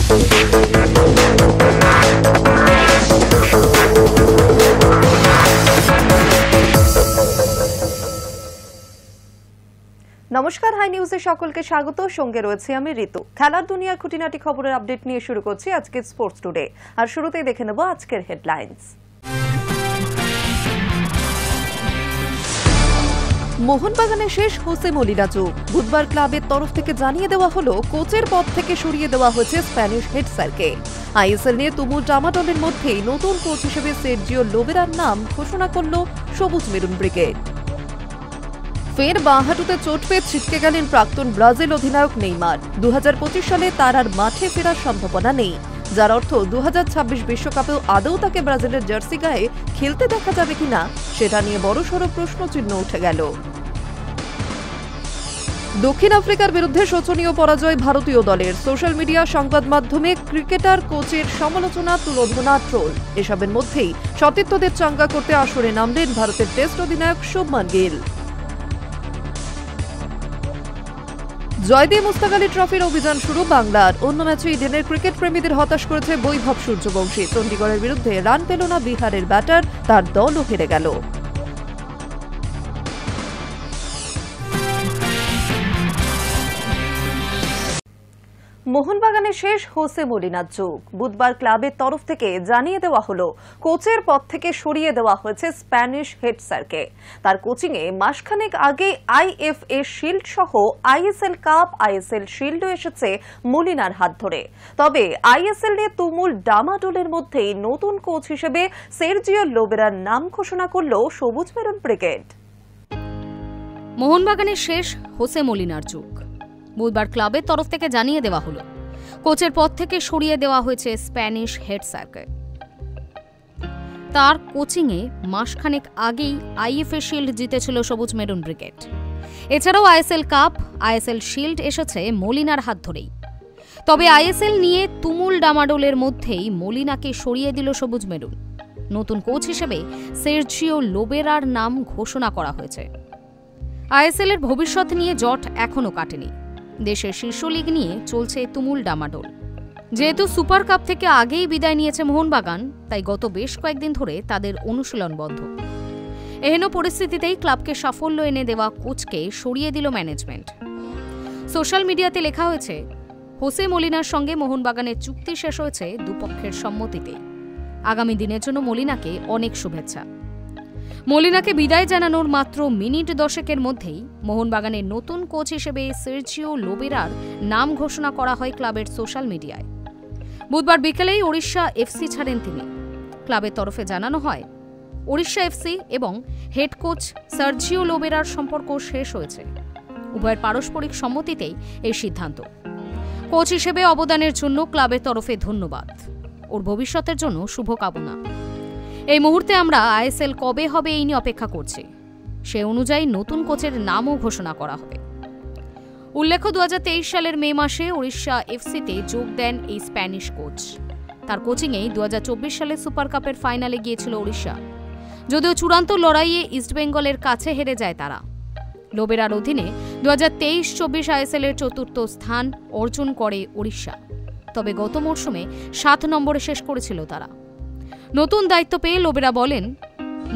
নমস্কার, হাই নিউজে সকলকে স্বাগত। সঙ্গে রয়েছে আমি ঋতু। খেলার দুনিয়ার খুঁটিনাটি খবরের আপডেট নিয়ে শুরু করছি আজকের স্পোর্টস টুডে। আর শুরুতেই দেখে নেব আজকের হেডলাইন্স। মোহনবাগানে শেষ হোসে মলিনা যুগ। বুধবার ক্লাবের তরফ থেকে জানিয়ে দেওয়া হলো কোচের পদ থেকে সরিয়ে দেওয়া হয়েছে স্প্যানিশ হেড স্যারকে। আইএসএল নিয়ে তুমুল টামাটলের মধ্যেই নতুন কোচ হিসেবে সের্জিও লোবেরার নাম ঘোষণা করল সবুজ মেরুন ব্রিগেড। ফের বাঁ হাঁটুতে চোট পেয়ে ছিটকে গেলেন প্রাক্তন ব্রাজিল অধিনায়ক নেইমার। 2025 সালে তার আর মাঠে ফেরার সম্ভাবনা নেই, যার অর্থ 2026 বিশ্বকাপেও আদৌ তাকে ব্রাজিলের জার্সি গায়ে খেলতে দেখা যাবে কিনা সেটা নিয়ে বড়সড় প্রশ্নচিহ্ন উঠে গেল। দক্ষিণ আফ্রিকার বিরুদ্ধে শোচনীয় পরাজয় ভারতীয় দলের। সোশ্যাল মিডিয়া, সংবাদ মাধ্যমে ক্রিকেটার, কোচের সমালোচনা, তুলোধনা, ট্রোল, এসবের মধ্যেই সতীর্থদের চাঙ্গা করতে আসরে নামলেন ভারতের টেস্ট অধিনায়ক শুভমান গিল। জয়দেব মুস্তাক আলী ট্রফির অভিযান শুরু বাংলার। অন্য ম্যাচে ইডেনের ক্রিকেট প্রেমীদের হতাশ করেছে বৈভব সূর্যবংশী। চণ্ডীগড়ের বিরুদ্ধে রান পেল না বিহারের ব্যাটার, তার দলও হেরে গেল। মোহনবাগানে শেষ হোসে মলিনার যুগ। বুধবার ক্লাবের তরফ থেকে জানিয়ে দেওয়া হলো কোচের পদ থেকে সরিয়ে দেওয়া হয়েছে স্প্যানিশ হেড স্যারকে। তার কোচিংয়ে মাসখানেক আগে আইএফএ শিল্ড সহ আইএসএল কাপ, আইএসএল শিল্ডও এসেছে মলিনার হাত ধরে। তবে আইএসএল নিয়ে তুমুল ডামাডোলের মধ্যেই নতুন কোচ হিসেবে সের্জিও লোবেরার নাম ঘোষণা করল সবুজ মেরুন ব্রিগেড। মোহনবাগানের শেষ হোসে মলিনার যুগ। বুধবার ক্লাবের তরফ থেকে জানিয়ে দেওয়া হলো কোচের পদ থেকে সরিয়ে দেওয়া হয়েছে স্প্যানিশ হেড স্যারকে। তার কোচিংয়ে মাসখানেক আগেই আইএফএ শিল্ড জিতেছিল সবুজ মেরুন ব্রিগেড। এছাড়াও আইএসএল কাপ, আইএসএল শিল্ড এসেছে মলিনার হাত ধরেই। তবে আইএসএল নিয়ে তুমুল ডামাডোলের মধ্যেই মলিনাকে সরিয়ে দিল সবুজ মেরুন। নতুন কোচ হিসেবে সের্জিও লোবেরার নাম ঘোষণা করা হয়েছে। আইএসএল এর ভবিষ্যৎ নিয়ে জট এখনও কাটেনি। দেশের শীর্ষ লিগ নিয়ে চলছে তুমুল ডামাডোল। যেহেতু সুপার কাপ থেকে আগেই বিদায় নিয়েছে মোহনবাগান, তাই গত বেশ কয়েকদিন ধরে তাদের অনুশীলন বন্ধ। এহেন পরিস্থিতিতেই ক্লাবকে সাফল্য এনে দেওয়া কোচকে সরিয়ে দিল ম্যানেজমেন্ট। সোশ্যাল মিডিয়াতে লেখা হয়েছে, হোসে মলিনার সঙ্গে মোহনবাগানের চুক্তি শেষ হয়েছে দুপক্ষের সম্মতিতে। আগামী দিনের জন্য মলিনাকে অনেক শুভেচ্ছা। মলিনাকে বিদায় জানানোর মাত্র মিনিট 10 মধ্যেই মোহনবাগানের নতুন কোচ হিসেবে সের্জিও লোবেরার নাম ঘোষণা করা হয় ক্লাবের সোশ্যাল মিডিয়ায়। বুধবার বিকেলেই ওড়িশা এফসি ছাড়েন তিনি। ক্লাবের তরফে জানানো হয়, ওড়িশা এফসি এবং হেড কোচ সের্জিও লোবেরার সম্পর্ক শেষ হয়েছে। উভয়ের পারস্পরিক সম্মতিতেই এই সিদ্ধান্ত। কোচ হিসেবে অবদানের জন্য ক্লাবের তরফে ধন্যবাদ। ওর ভবিষ্যতের জন্য শুভকামনা। এই মুহূর্তে আমরা আইএসএল কবে হবে এই নিয়ে অপেক্ষা করছি। সে অনুযায়ী নতুন কোচের নামও ঘোষণা করা হবে। উল্লেখ্য, 2023 সালের মে মাসে ওড়িশা এফসিতে যোগ দেন এই স্প্যানিশ কোচ। তার কোচিংয়েই 2024 সালে সুপার কাপের ফাইনালে গিয়েছিল ওড়িশা। যদিও চূড়ান্ত লড়াইয়ে ইস্টবেঙ্গলের কাছে হেরে যায় তারা। লোবেরার অধীনে 2023-24 আইএসএল এর 4র্থ স্থান অর্জন করে ওড়িশা। তবে গত মরশুমে 7 নম্বরে শেষ করেছিল তারা। নতুন দায়িত্ব পেয়ে লোবেরা বলেন,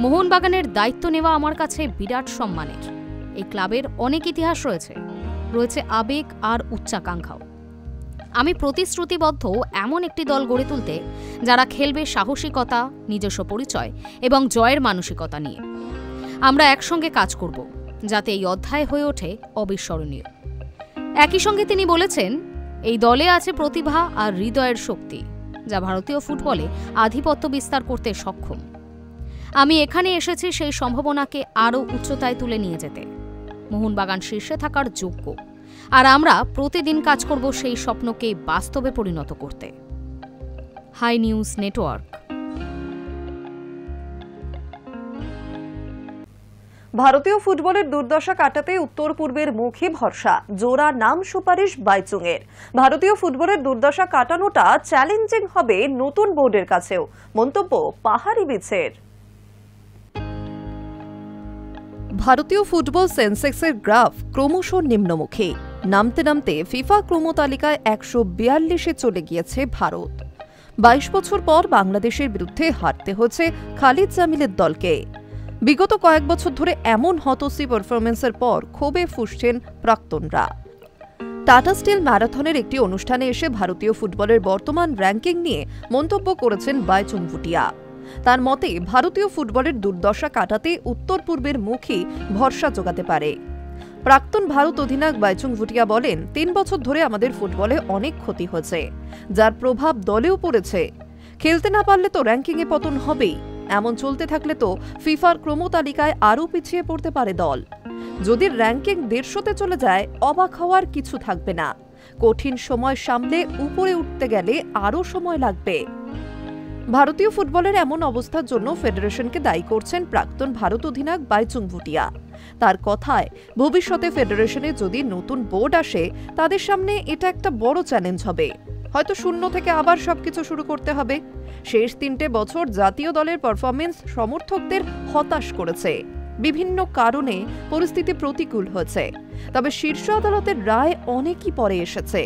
মোহনবাগানের দায়িত্ব নেওয়া আমার কাছে বিরাট সম্মানের। এই ক্লাবের অনেক ইতিহাস রয়েছে আবেগ আর উচ্চাকাঙ্ক্ষাও। আমি প্রতিশ্রুতিবদ্ধ এমন একটি দল গড়ে তুলতে যারা খেলবে সাহসিকতা, নিজস্ব পরিচয় এবং জয়ের মানসিকতা নিয়ে। আমরা একসঙ্গে কাজ করব যাতে এই অধ্যায় হয়ে ওঠে অবিস্মরণীয়। একই সঙ্গে তিনি বলেছেন, এই দলে আছে প্রতিভা আর হৃদয়ের শক্তি, যা ভারতীয় ফুটবলে আধিপত্য বিস্তার করতে সক্ষম। আমি এখানে এসেছি সেই সম্ভাবনাকে আরও উচ্চতায় তুলে নিয়ে যেতে। মোহনবাগান শীর্ষে থাকার যোগ্য, আর আমরা প্রতিদিন কাজ করব সেই স্বপ্নকে বাস্তবে পরিণত করতে। Hi news network. ভারতীয় ফুটবলের দুর্দশা কাটাতে উত্তর পূর্বের মুখে ভরসা। জোড়া নাম সুপারিশ বাইচুংয়ের। ভারতীয় ফুটবলের দুর্দশা কাটানোটা চ্যালেঞ্জিং হবে নতুন বোর্ডের কাছেও, মন্তব্য পাহাড়ি বিচের। ভারতীয় ফুটবল সেন্সেক্সের গ্রাফ ক্রমশ নিম্নমুখী। নামতে নামতে ফিফা ক্রমতালিকায় 142-এ চলে গিয়েছে ভারত। 22 বছর পর বাংলাদেশের বিরুদ্ধে হারতে হচ্ছে খালিদ জামিলের দলকে। বিগত কয়েক বছর ধরে এমন হতশ্রী পারফরমেন্সের পর ক্ষোভে ফুঁসছেন প্রাক্তনরা। টাটা স্টিল ম্যারাথনের একটি অনুষ্ঠানে এসে ভারতীয় ফুটবলের বর্তমান র্যাঙ্কিং নিয়ে মন্তব্য করেছেন বাইচুং ভুটিয়া। তার মতে ভারতীয় ফুটবলের দুর্দশা কাটাতে উত্তর পূর্বের মুখই ভরসা জোগাতে পারে। প্রাক্তন ভারত অধিনায়ক বাইচুং ভুটিয়া বলেন, 3 বছর ধরে আমাদের ফুটবলে অনেক ক্ষতি হয়েছে, যার প্রভাব দলেও পড়েছে। খেলতে না পারলে তো র্যাঙ্কিংয়ে পতন হবেই। এমন চলতে থাকলে তো ফিফার ক্রমতালিকায় আরও পিছিয়ে পড়তে পারে দল। যদি র্যাঙ্কিং 150-তে চলে যায়, অবাক হওয়ার কিছু থাকবে না। কঠিন সময় সামলে উপরে উঠতে গেলে আরও সময় লাগবে। ভারতীয় ফুটবলের এমন অবস্থার জন্য ফেডারেশনকে দায়ী করছেন প্রাক্তন ভারত অধিনায়ক বাইচুং ভুটিয়া। তার কথায়, ভবিষ্যতে ফেডারেশনে যদি নতুন বোর্ড আসে, তাদের সামনে এটা একটা বড় চ্যালেঞ্জ হবে। হয়তো শূন্য থেকে আবার সবকিছু শুরু করতে হবে। শেষ 3টে বছর জাতীয় দলের পারফরমেন্স সমর্থকদের হতাশ করেছে। বিভিন্ন কারণে পরিস্থিতি প্রতিকূল হয়েছে, তবে শীর্ষ আদালতের রায় অনেকই পরে এসেছে।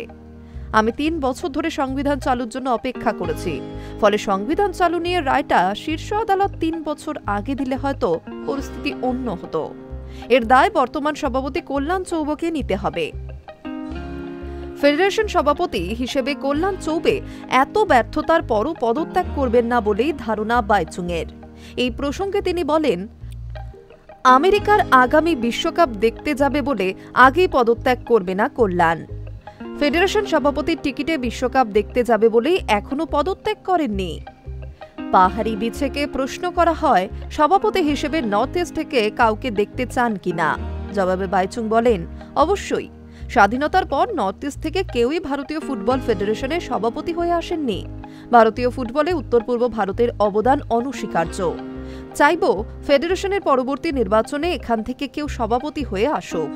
আমি 3 বছর ধরে সংবিধান চালুর জন্য অপেক্ষা করেছি, ফলে সংবিধান চালু নিয়ে রায়টা শীর্ষ আদালত 3 বছর আগে দিলে হয়তো পরিস্থিতি অন্য হতো। এর দায় বর্তমান সভাপতি কল্যাণ চৌবেকে নিতে হবে। ফেডারেশন সভাপতি হিসেবে কল্যাণ চৌবে এত ব্যর্থতার পরও পদত্যাগ করবেন না বলেই ধারণা বাইচুংয়ের। এই প্রসঙ্গে তিনি বলেন, আমেরিকার আগামী বিশ্বকাপ দেখতে যাবে বলে আগেই পদত্যাগ করবে না কল্যাণ। ফেডারেশন সভাপতির টিকিটে বিশ্বকাপ দেখতে যাবে বলেই এখনো পদত্যাগ করেননি। পাহাড়ি বিছেকে প্রশ্ন করা হয়, সভাপতি হিসেবে নর্থ ইস্ট থেকে কাউকে দেখতে চান কিনা। জবাবে বাইচুং বলেন, অবশ্যই। স্বাধীনতার পর নর্থ ইস্ট থেকে কেউই ভারতীয় ফুটবল ফেডারেশনের সভাপতি হয়ে আসেননি। ভারতীয় ফুটবলে উত্তর পূর্ব ভারতের অবদান অনস্বীকার্য। চাইব ফেডারেশনের পরবর্তী নির্বাচনে এখান থেকে কেউ সভাপতি হয়ে আসুক।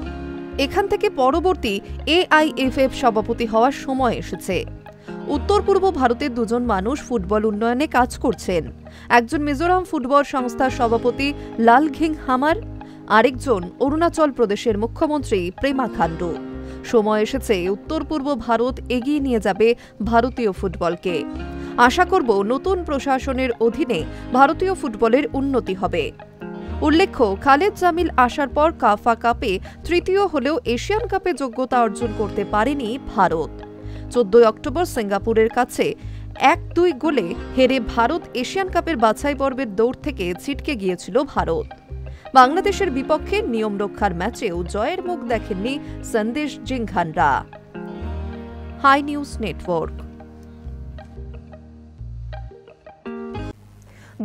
এখান থেকে পরবর্তী AIFF সভাপতি হওয়ার সময় এসেছে। উত্তর পূর্ব ভারতের 2জন মানুষ ফুটবল উন্নয়নে কাজ করছেন। একজন মিজোরাম ফুটবল সংস্থার সভাপতি লালঘিং হামার, আরেকজন অরুণাচল প্রদেশের মুখ্যমন্ত্রী প্রেমা খান্ডু। সময় এসেছে উত্তর পূর্ব ভারত এগিয়ে নিয়ে যাবে ভারতীয় ফুটবলকে। আশা করব নতুন প্রশাসনের অধীনে ভারতীয় ফুটবলের উন্নতি হবে। উল্লেখ্য, খালিদ জামিল আসার পর কাফা কাপে তৃতীয় হলেও এশিয়ান কাপে যোগ্যতা অর্জন করতে পারেনি ভারত। 14 অক্টোবর সিঙ্গাপুরের কাছে 1-2 গোলে হেরে ভারত এশিয়ান কাপের বাছাই পর্বের দৌড় থেকে ছিটকে গিয়েছিল ভারত। বাংলাদেশের বিপক্ষে নিয়ম রক্ষার ম্যাচেও জয়ের মুখ দেখেননি সন্দেশ জিংঘানরা। Hi news Network.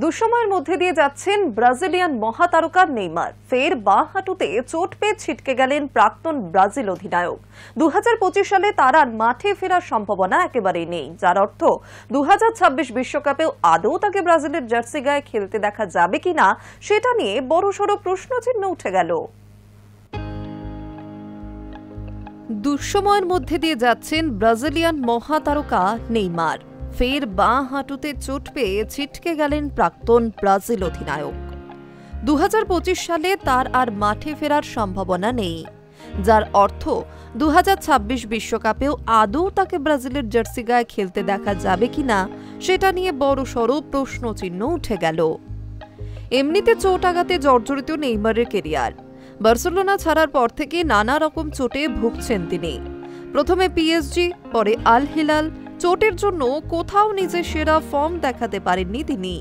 দুঃসময়ের মধ্যে দিয়ে যাচ্ছেন ব্রাজিলিয়ান মহাতারকা নেইমার। ফের বাঁ হাঁটুতে চোট পেয়ে ছিটকে গেলেন প্রাক্তন ব্রাজিল অধিনায়ক। 2025 সালে তার আর মাঠে ফেরার সম্ভাবনা একেবারেই নেই, যার অর্থ 2026 বিশ্বকাপেও আদৌ তাকে ব্রাজিলের জার্সি গায়ে খেলতে দেখা যাবে কিনা সেটা নিয়ে বড়সড় প্রশ্নচিহ্ন উঠে গেল। দুঃসময়ের মধ্যে দিয়ে যাচ্ছেন ব্রাজিলিয়ান মহাতারকা নেইমার। ফের বাঁ হাঁটুতে চোট পেয়ে ছিটকে গেলেন প্রাক্তন ব্রাজিল অধিনায়ক। 2025 সালে তার আর মাঠে ফেরার সম্ভাবনা নেই, যার অর্থ 2026 বিশ্বকাপেও আদৌ তাকে ব্রাজিলের জার্সি গায়ে খেলতে দেখা যাবে কিনা সেটা নিয়ে বড়সড় প্রশ্নচিহ্ন উঠে গেল। এমনিতে চোট আঘাতে জর্জরিত নেইমারের কেরিয়ার। বার্সেলোনা ছাড়ার পর থেকে নানা রকম চোটে ভুগছেন তিনি। প্রথমে PSG, পরে আল হিলাল। চোটের জন্য কোথাও নিজের সেরা ফর্ম দেখাতে পারেননি তিনি।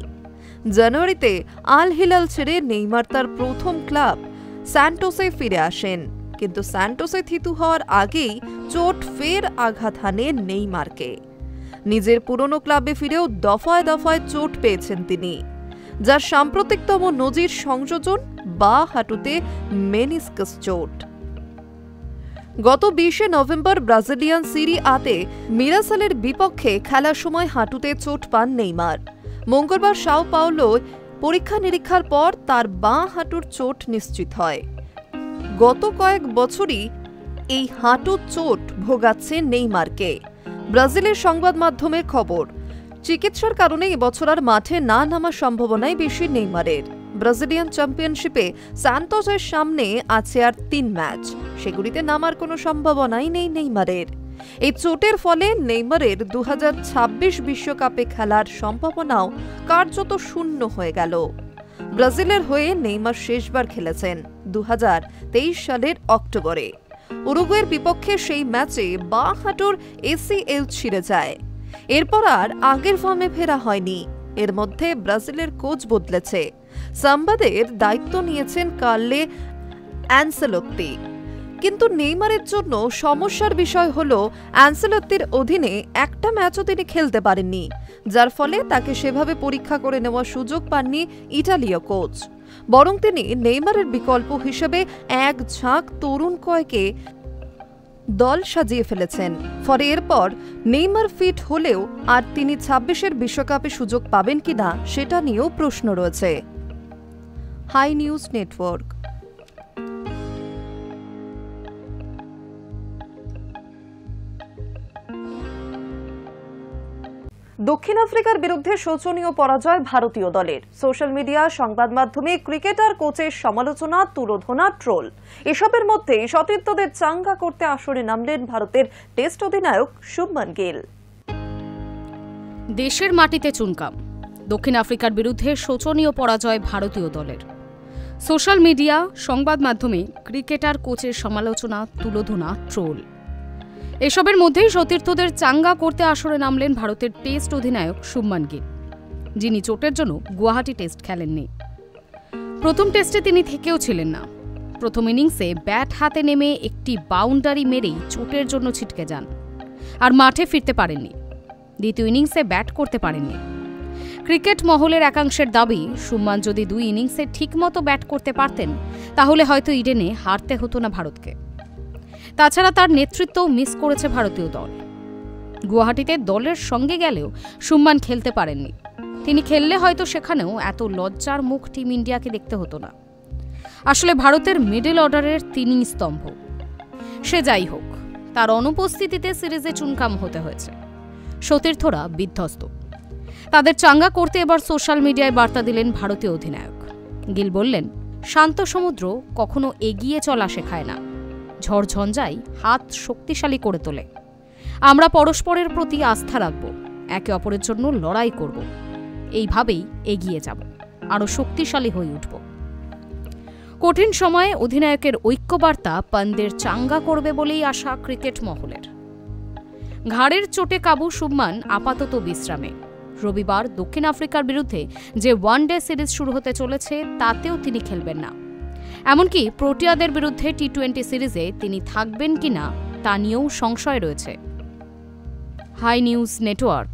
জানুয়ারিতে আল হিলাল ছেড়ে নেইমার তার প্রথম ক্লাব স্যান্টোসে ফিরে আসেন, কিন্তু স্যান্টোসে থিতু হওয়ার আগেই চোট ফের আঘাত হানে নেইমারকে। নিজের পুরনো ক্লাবে ফিরেও দফায় দফায় চোট পেয়েছেন তিনি, যার সাম্প্রতিকতম নজির সংযোজন বাঁ হাঁটুতে মেনিসকাস চোট। গত 20 নভেম্বর ব্রাজিলিয়ান সিরি আতে মিরাসলের বিপক্ষে খেলার সময় হাঁটুতে চোট পান নেইমার। মঙ্গলবার সাও পাওলোয় পরীক্ষা নিরীক্ষার পর তার বাঁ হাঁটুর চোট নিশ্চিত হয়। গত কয়েক বছরই এই হাঁটুর চোট ভোগাচ্ছে নেইমারকে। ব্রাজিলের সংবাদ মাধ্যমের খবর, চিকিৎসার কারণে এবছর আর মাঠে না নামার সম্ভাবনাই বেশি নেইমারের। ব্রাজিলিয়ান চ্যাম্পিয়নশিপে সান্তোসের সামনে আছে আর 3 ম্যাচ। সেগুলিতে নামার কোনো সম্ভাবনাই নেই নেইমারের। এই চোটের ফলে নেইমারের 2026 বিশ্বকাপে খেলার সম্ভাবনাও কার্যত শূন্য হয়ে গেল। ব্রাজিলের হয়ে নেইমার শেষবার খেলেছেন 2023 সালের অক্টোবরে। উরুগুয়ের বিপক্ষে সেই ম্যাচে বাঁ হাঁটুর ACL ছিঁড়ে যায়। এরপর আর আগের ফর্মে ফেরা হয়নি। এর মধ্যে ব্রাজিলের কোচ বদলেছে, সাম্বাদের দায়িত্ব নিয়েছেন কার্লো অ্যানসেলোত্তি। কিন্তু নেইমারের জন্য সমস্যার বিষয় হলো অ্যানসেলোত্তির অধীনে একটা ম্যাচও তিনি খেলতে পারেননি, যার ফলে তাকে সেভাবে পরীক্ষা করে নেওয়ার সুযোগ পাননি ইটালীয় কোচ। বরং তিনি নেইমারের বিকল্প হিসেবে এক ঝাঁক তরুণ কয়েকে দল সাজিয়ে ফেলেছেন। ফলে এরপর নেইমার ফিট হলেও আর তিনি 26-এর বিশ্বকাপে সুযোগ পাবেন কিনা সেটা নিয়েও প্রশ্ন রয়েছে। Hi news network. দক্ষিণ আফ্রিকার বিরুদ্ধে শোচনীয় পরাজয় ভারতীয় দলের। সোশ্যাল মিডিয়া, সংবাদ মাধ্যমে ক্রিকেটার কোচের সমালোচনা, তুলোধনা, ট্রোল, এসবের মধ্যে সতীর্থদের চাঙ্গা করতে আসরে নামলেন ভারতের টেস্ট অধিনায়ক শুভমান গিল। দেশের মাটিতে চুনকাম, দক্ষিণ আফ্রিকার বিরুদ্ধে শোচনীয় পরাজয় ভারতীয় দলের। সোশ্যাল মিডিয়া, সংবাদ মাধ্যমে ক্রিকেটার কোচের সমালোচনা, তুলোধনা, ট্রোল, এসবের মধ্যেই সতীর্থদের চাঙ্গা করতে আসরে নামলেন ভারতের টেস্ট অধিনায়ক শুভমান গিল, যিনি চোটের জন্য গুয়াহাটি টেস্ট খেলেননি। প্রথম টেস্টে তিনি থেকেও ছিলেন না। প্রথম ইনিংসে ব্যাট হাতে নেমে একটি বাউন্ডারি মেরেই চোটের জন্য ছিটকে যান আর মাঠে ফিরতে পারেননি। দ্বিতীয় ইনিংসে ব্যাট করতে পারেননি। ক্রিকেট মহলের একাংশের দাবি, শুভমান যদি 2 ইনিংসে ঠিকমতো ব্যাট করতে পারতেন তাহলে হয়তো ইডেনে হারতে হতো না ভারতকে। তাছাড়া তার নেতৃত্বও মিস করেছে ভারতীয় দল। গুয়াহাটিতে দলের সঙ্গে গেলেও শুভমান খেলতে পারেননি। তিনি খেললে হয়তো সেখানেও এত লজ্জার মুখ টিম ইন্ডিয়াকে দেখতে হতো না। আসলে ভারতের মিডল অর্ডারের তিনি স্তম্ভ। সে যাই হোক, তার অনুপস্থিতিতে সিরিজে চুনকাম হতে হয়েছে। সতীর্থরা বিধ্বস্ত। তাদের চাঙ্গা করতে এবার সোশ্যাল মিডিয়ায় বার্তা দিলেন ভারতীয় অধিনায়ক। গিল বললেন, শান্ত সমুদ্র কখনো এগিয়ে চলা শেখায় না, ঝড়ঝঞ্ঝাই হাত শক্তিশালী করে তোলে। আমরা পরস্পরের প্রতি আস্থা রাখব, একে অপরের জন্য লড়াই করব, এইভাবেই এগিয়ে যাব, আরও শক্তিশালী হয়ে উঠব। কঠিন সময়ে অধিনায়কের ঐক্যবার্তা পানদের চাঙ্গা করবে বলেই আশা ক্রিকেট মহলের। ঘাড়ের চোটে কাবু শুভমান আপাতত বিশ্রামে। রবিবার দক্ষিণ আফ্রিকার বিরুদ্ধে যে ওয়ানডে সিরিজ শুরু হতে চলেছে তাতেও তিনি খেলবেন না। এমনকি প্রোটিয়াদের বিরুদ্ধে টি-20 সিরিজে তিনি থাকবেন কিনা তা নিয়েও সংশয় রয়েছে। Hi news network.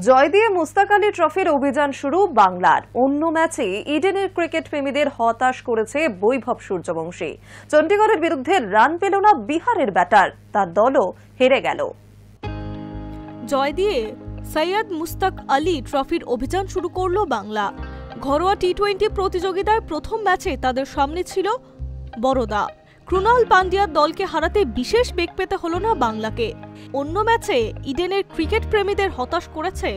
জয় দিয়ে মুস্তাক আলী ট্রফির অভিযান শুরু বাংলার। অন্য ম্যাচে ইডেনের ক্রিকেট প্রেমীদের হতাশ করেছে বৈভব সূর্যবংশী। চণ্ডীগড়ের বিরুদ্ধে রান পেল না বিহারের ব্যাটার, তার দলও হেরে গেল। জয় দিয়ে সৈয়দ মুস্তাক আলী ট্রফির অভিযান শুরু করল বাংলা। ঘরোয়া টি-20 প্রতিযোগিতায় প্রথম ম্যাচে তাদের সামনে ছিল বরোদা। ক্রুনাল পান্ডিয়ার দলকে হারাতে বিশেষ বেগ পেতে হল না বাংলাকে। অন্য ম্যাচে ইডেনের ক্রিকেট প্রেমীদের হতাশ করেছে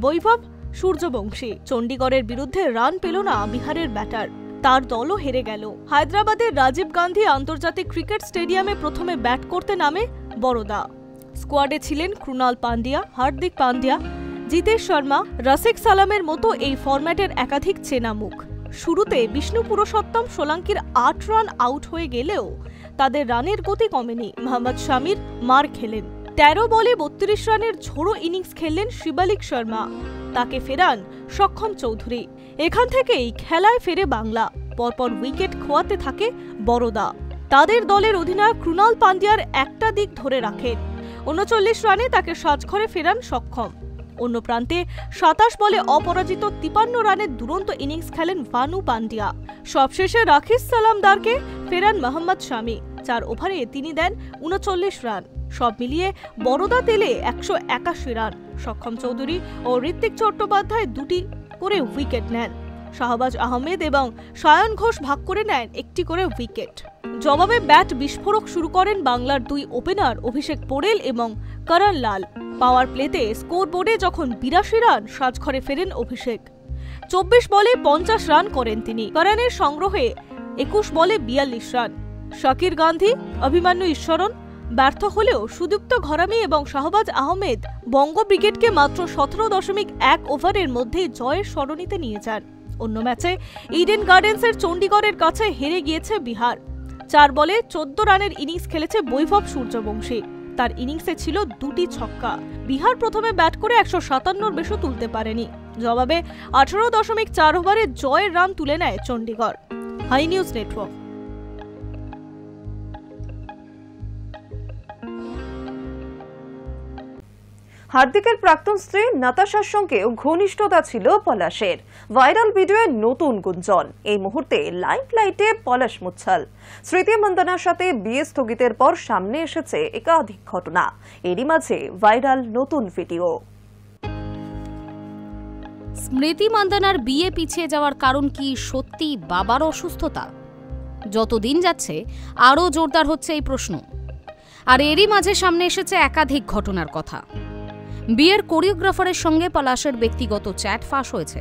বৈভব সূর্যবংশী। চণ্ডীগড়ের বিরুদ্ধে রান পেল না বিহারের ব্যাটার, তার দলও হেরে গেল। হায়দ্রাবাদের রাজীব গান্ধী আন্তর্জাতিক ক্রিকেট স্টেডিয়ামে প্রথমে ব্যাট করতে নামে বরোদা। স্কোয়াডে ছিলেন ক্রুনাল পান্ডিয়া, হার্দিক পান্ডিয়া, জিতেশ শর্মা, রসিক সালামের মতো এই ফরম্যাটের একাধিক চেনা মুখ। শুরুতে বিষ্ণু পুরুষোত্তম সোলাঙ্কির 8 রান আউট হয়ে গেলেও তাদের রানের গতি কমেনি। মোহাম্মদ শামির মার খেলেন। 13 বলে 32 রানের ঝোড়ো ইনিংস খেললেন শিবালিক শর্মা, তাকে ফেরান সক্ষম চৌধুরী। এখান থেকেই খেলায় ফেরে বাংলা। পরপর উইকেট খোয়াতে থাকে বরোদা। তাদের দলের অধিনায়ক ক্রুনাল পান্ডিয়ার একটা দিক ধরে রাখেন। 39 রানে তাকে সাজঘরে ফেরান সক্ষম। অন্য প্রান্তে 27 বলে অপরাজিত 53 রানের দুরন্ত ইনিংস খেলেন ভানু পান্ডিয়া। সবশেষে রাখিস সালামদারকে ফেরান মোহাম্মদ শামি। 4 ওভারে তিনি দেন 39 রান। সব মিলিয়ে বরোদা তেলে 181 রান। সক্ষম চৌধুরী ও ঋত্বিক চট্টোপাধ্যায় 2টি করে উইকেট নেন। শাহবাজ আহমেদ এবং সায়ন ঘোষ ভাগ করে নেন 1টি করে উইকেট। জবাবে ব্যাট বিস্ফোরক শুরু করেন বাংলার 2 ওপেনার অভিষেক পোড়েল এবং করণ লাল। পাওয়ার প্লেতে স্কোর বোর্ডে যখন 82 রান সাজঘরে ফেরেন অভিষেক। 24 বলে 50 রান করেন তিনি। করণের সংগ্রহে 21 বলে 42 রান। শাকির গান্ধী, অভিমান্যু ঈশ্বরন ব্যর্থ হলেও সুদীপ্ত ঘরামি এবং শাহবাজ আহমেদ বঙ্গ ব্রিগেডকে মাত্র 17.1 ওভারের মধ্যেই জয়ের সরণিতে নিয়ে যান। অন্য ম্যাচে ইডেন গার্ডেন্সের চণ্ডীগড়ের কাছে হেরে গিয়েছে বিহার। 4 বলে 14 রানের ইনিংস খেলেছে বৈভব সূর্যবংশী। তার ইনিংসে ছিল 2টি ছক্কা। বিহার প্রথমে ব্যাট করে 157-র বেশি তুলতে পারেনি। জবাবে 18.4 ওভারে জয়ের রান তুলে নেয় চণ্ডীগড়। Hi news Network. হার্দিকের প্রাক্তন স্ত্রী নাতাশার সঙ্গেও ঘনিষ্ঠতা ছিল পলাশের। ভাইরাল ভিডিওয়ে নতুন গুঞ্জন। এই মুহূর্তে লাইমলাইটে পলাশ মুচ্ছল। স্মৃতি মন্দনার সাথে বিয়ে স্থগিতের পর সামনে এসেছে একাধিক ঘটনা। এরই মাঝে ভাইরাল নতুন ভিডিও। স্মৃতি মন্দনার বিয়ে পিছিয়ে যাওয়ার কারণ কি সত্যি বাবার অসুস্থতা? যতদিন যাচ্ছে আরও জোরদার হচ্ছে এই প্রশ্ন। আর এরই মাঝে সামনে এসেছে একাধিক ঘটনার কথা। বিয়ের কোরিওগ্রাফারের সঙ্গে পলাশের ব্যক্তিগত চ্যাট ফাঁস হয়েছে।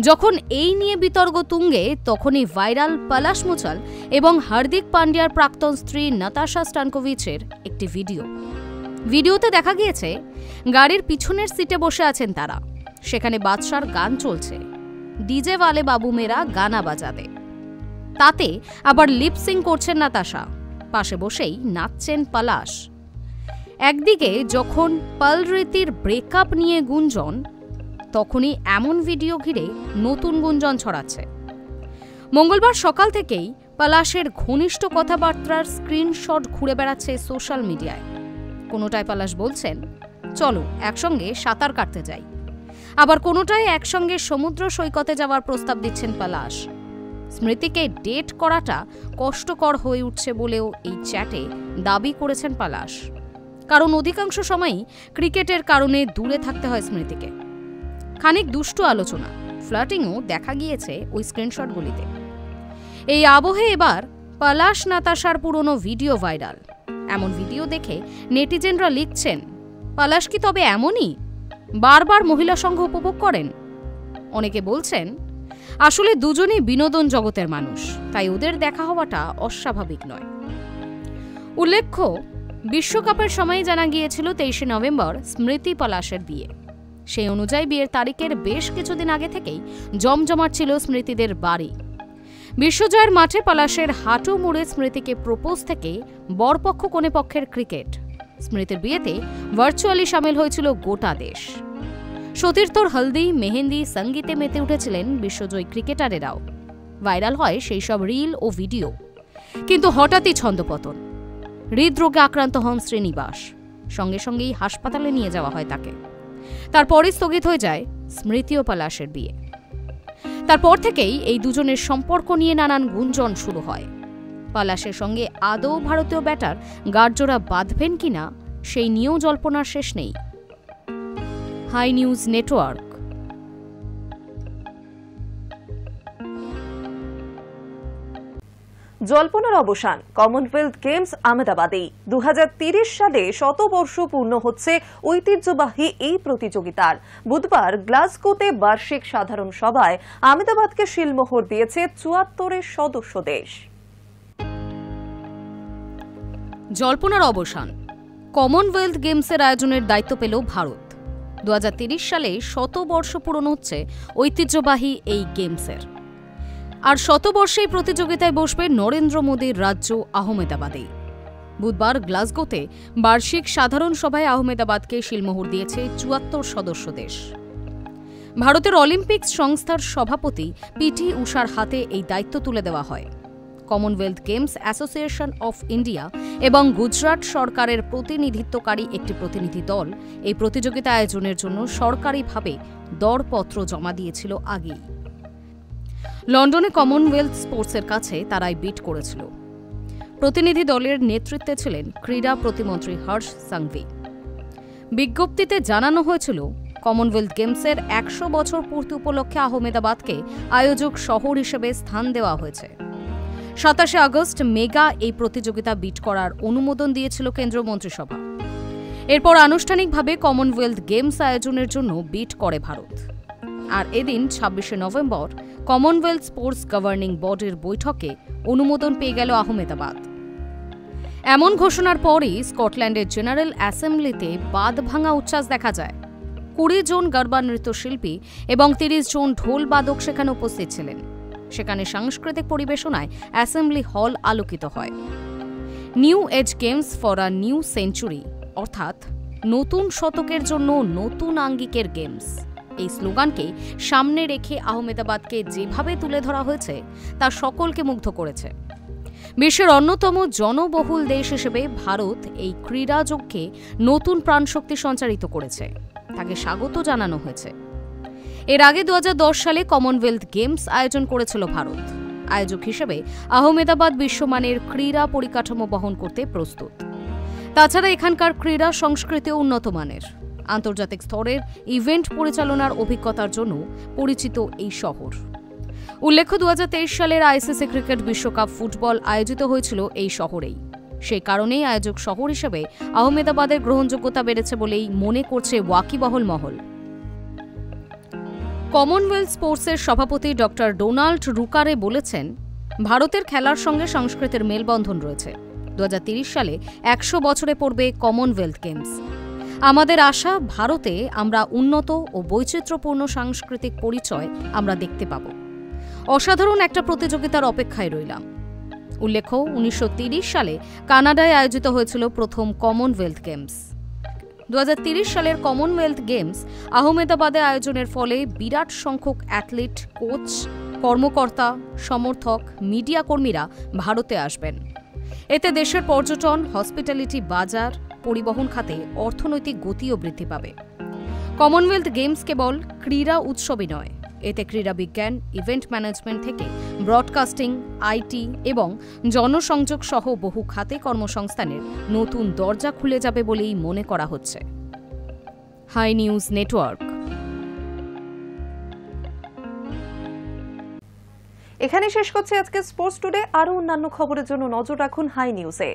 যখন এই নিয়ে বিতর্ক তুঙ্গে, তখনই ভাইরাল পলাশ মুছল এবং হার্দিক পান্ডিয়ার প্রাক্তন স্ত্রী নাতাশা স্টানকোভিচের একটি ভিডিও। ভিডিওতে দেখা গিয়েছে গাড়ির পিছনের সিটে বসে আছেন তারা। সেখানে বাদশার গান চলছে, ডিজে ওয়ালে বাবু মেরা গানা বাজাতে। তাতে আবার লিপসিং করছেন নাতাশা, পাশে বসেই নাচছেন পলাশ। একদিকে যখন পলরিতির ব্রেকআপ নিয়ে গুঞ্জন, তখনই এমন ভিডিও ঘিরে নতুন গুঞ্জন ছড়াচ্ছে। মঙ্গলবার সকাল থেকেই পলাশের ঘনিষ্ঠ কথাবার্তার স্ক্রিনশট ঘুরে বেড়াচ্ছে সোশ্যাল মিডিয়ায়। কোনোটায় পলাশ বলছেন, চলো একসঙ্গে সাঁতার কাটতে যাই। আবার কোনোটায় একসঙ্গে সমুদ্র সৈকতে যাওয়ার প্রস্তাব দিচ্ছেন পলাশ। স্মৃতিকে ডেট করাটা কষ্টকর হয়ে উঠছে বলেও এই চ্যাটে দাবি করেছেন পলাশ। কারণ অধিকাংশ সময়ই ক্রিকেটের কারণে দূরে থাকতে হয় স্মৃতিকে। খানিক দুষ্টু আলোচনা, ফ্লার্টিংও দেখা গিয়েছে ওই স্ক্রিনশটগুলিতে। এই আবহে এবার পলাশ নাতাশার পুরনো ভিডিও ভাইরাল। এমন ভিডিও দেখে নেটিজেনরা লিখছেন, পলাশ কি তবে এমনই বারবার মহিলা সঙ্গ উপভোগ করেন? অনেকে বলছেন, আসলে দুজনেই বিনোদন জগতের মানুষ, তাই ওদের দেখা হওয়াটা অস্বাভাবিক নয়। উল্লেখ্য, বিশ্বকাপের সময় জানা গিয়েছিল 23 নভেম্বর স্মৃতি পলাশের বিয়ে। সেই অনুযায়ী বিয়ের তারিখের বেশ কিছুদিন আগে থেকেই জমজমাট ছিল স্মৃতিদের বাড়ি। বিশ্বজয়ের মাঠে পলাশের হাঁটু মুড়ে স্মৃতিকে প্রপোজ থেকে বরপক্ষ কনে পক্ষের ক্রিকেট। স্মৃতির বিয়েতে ভার্চুয়ালি সামিল হয়েছিল গোটা দেশ। সতীর্থর হলদি, মেহেন্দি, সঙ্গীতে মেতে উঠেছিলেন বিশ্বজয়ী ক্রিকেটারেরাও। ভাইরাল হয় সেই সব রিল ও ভিডিও। কিন্তু হঠাৎই ছন্দপতন। হৃদরোগে আক্রান্ত হন শ্রীনিবাস। সঙ্গে সঙ্গেই হাসপাতালে নিয়ে যাওয়া হয় তাকে। তারপরই স্থগিত হয়ে যায় স্মৃতি ও পলাশের বিয়ে। তারপর থেকেই এই দুজনের সম্পর্ক নিয়ে নানান গুঞ্জন শুরু হয়। পলাশের সঙ্গে আদৌ ভারতীয় ব্যাটার গাড়জোড়া বাঁধবেন কিনা সেই নিয়েও জল্পনার শেষ নেই। High news network. জল্পনার অবসান। কমনওয়েলথ গেমস আহমেদাবাদে 2030 সালে শতবর্ষ পূর্ণ হচ্ছে ঐতিহ্যবাহী এই প্রতিযোগিতার। বুধবার গ্লাসগোতে বার্ষিক সাধারণ সভায় আহমেদাবাদকে শিলমোহর দিয়েছে 74 সদস্য দেশ। জল্পনার অবসান। কমনওয়েলথ গেমসের আয়োজনের দায়িত্ব পেল ভারত। 2030 সালে শতবর্ষ পূরণ হচ্ছে ঐতিহ্যবাহী এই গেমসের। আর শতবর্ষেই প্রতিযোগিতায় বসবে নরেন্দ্র মোদীর রাজ্য আহমেদাবাদে। বুধবার গ্লাসগোতে বার্ষিক সাধারণ সভায় আহমেদাবাদকে শিলমোহর দিয়েছে 74 সদস্য দেশ। ভারতের অলিম্পিক্স সংস্থার সভাপতি পিটি উষার হাতে এই দায়িত্ব তুলে দেওয়া হয়। Commonwealth games association of India এবং গুজরাট সরকারের প্রতিনিধিত্বকারী একটি প্রতিনিধি দল এই প্রতিযোগিতা আয়োজনের জন্য সরকারিভাবে দরপত্র জমা দিয়েছিল আগেই। লন্ডনে কমনওয়েলথ স্পোর্টসের কাছে তারাই বিট করেছিল। প্রতিনিধি দলের নেতৃত্বে ছিলেন ক্রীড়া প্রতিমন্ত্রী হর্ষ সাংভি। বিজ্ঞপ্তিতে জানানো হয়েছিল, কমনওয়েলথ গেমসের 100 বছর পূর্তি উপলক্ষে আহমেদাবাদকে আয়োজক শহর হিসেবে স্থান দেওয়া হয়েছে। 27 আগস্ট মেগা এই প্রতিযোগিতা বিট করার অনুমোদন দিয়েছিল কেন্দ্রীয় মন্ত্রিসভা। এরপর আনুষ্ঠানিকভাবে কমনওয়েলথ গেমস আয়োজনের জন্য বিড করে ভারত। আর এদিন ২৬শে নভেম্বর কমনওয়েলথ স্পোর্টস গভর্নিং বডির বৈঠকে অনুমোদন পেয়ে গেল আহমেদাবাদ। এমন ঘোষণার পরই স্কটল্যান্ডের জেনারেল অ্যাসেম্বলিতে বাঁধ ভাঙা উচ্ছ্বাস দেখা যায়। ২০ জন গরবা নৃত্যশিল্পী এবং ৩০ জন ঢোল বাদক সেখানে উপস্থিত ছিলেন। সেখানে সাংস্কৃতিক পরিবেশনায় অ্যাসেম্বলি হল আলোকিত হয়। New age games for a new century, অর্থাৎ নতুন শতকের জন্য নতুন আঙ্গিকের গেমস, এই স্লোগানকে সামনে রেখে আহমেদাবাদকে যেভাবে তুলে ধরা হয়েছে তা সকলকে মুগ্ধ করেছে। বিশ্বের অন্যতম জনবহুল দেশ হিসেবে ভারত এই ক্রীড়া যজ্ঞে নতুন প্রাণশক্তি সঞ্চারিত করেছে, তাকে স্বাগত জানানো হয়েছে। এর আগে ২০১০ সালে কমনওয়েলথ গেমস আয়োজন করেছিল ভারত। আয়োজক হিসেবে আহমেদাবাদ বিশ্বমানের ক্রীড়া পরিকাঠামো বহন করতে প্রস্তুত। তাছাড়া এখানকার ক্রীড়া সংস্কৃতিও উন্নত মানের। আন্তর্জাতিক স্তরের ইভেন্ট পরিচালনার অভিজ্ঞতার জন্য পরিচিত এই শহর। উল্লেখ্য, ২০২৩ সালের আইসিসি ক্রিকেট বিশ্বকাপ ফুটবল আয়োজিত হয়েছিল এই শহরেই। সেই কারণেই আয়োজক শহর হিসেবে আহমেদাবাদের গ্রহণযোগ্যতা বেড়েছে বলেই মনে করছে ওয়াকিবহল মহল। কমনওয়েলথ স্পোর্টসের সভাপতি ডক্টর ডোনাল্ড রুকারে বলেছেন, ভারতের খেলার সঙ্গে সংস্কৃতির মেলবন্ধন রয়েছে। ২০৩০ সালে ১০০ বছরে পড়বে কমনওয়েলথ গেমস। আমাদের আশা, ভারতে আমরা উন্নত ও বৈচিত্র্যপূর্ণ সাংস্কৃতিক পরিচয় আমরা দেখতে পাব। অসাধারণ একটা প্রতিযোগিতার অপেক্ষায় রইলাম। উল্লেখ্য, ১৯৩০ সালে কানাডায় আয়োজিত হয়েছিল প্রথম কমনওয়েলথ গেমস। ২০৩০ সালের কমনওয়েলথ গেমস আহমেদাবাদে আয়োজনের ফলে বিরাট সংখ্যক অ্যাথলিট, কোচ, কর্মকর্তা, সমর্থক, মিডিয়া কর্মীরা ভারতে আসবেন। এতে দেশের পর্যটন, হসপিটালিটি, বাজার, পরিবহন খাতে অর্থনৈতিক গতিও বৃদ্ধি পাবে। কমনওয়েলথ গেমস কেবল ক্রীড়া উৎসবই নয়, এতে ক্রীড়া বিজ্ঞান, ইভেন্ট ম্যানেজমেন্ট থেকে ব্রডকাস্টিং, আইটি এবং জনসংযোগ সহ বহু খাতে কর্মসংস্থানের নতুন দরজা খুলে যাবে বলেই মনে করা হচ্ছে। Hi news network. এখানে শেষ করছি আজকে স্পোর্টস টুডে। আরও অন্যান্য খবরের জন্য নজর রাখুন হাই নিউজে।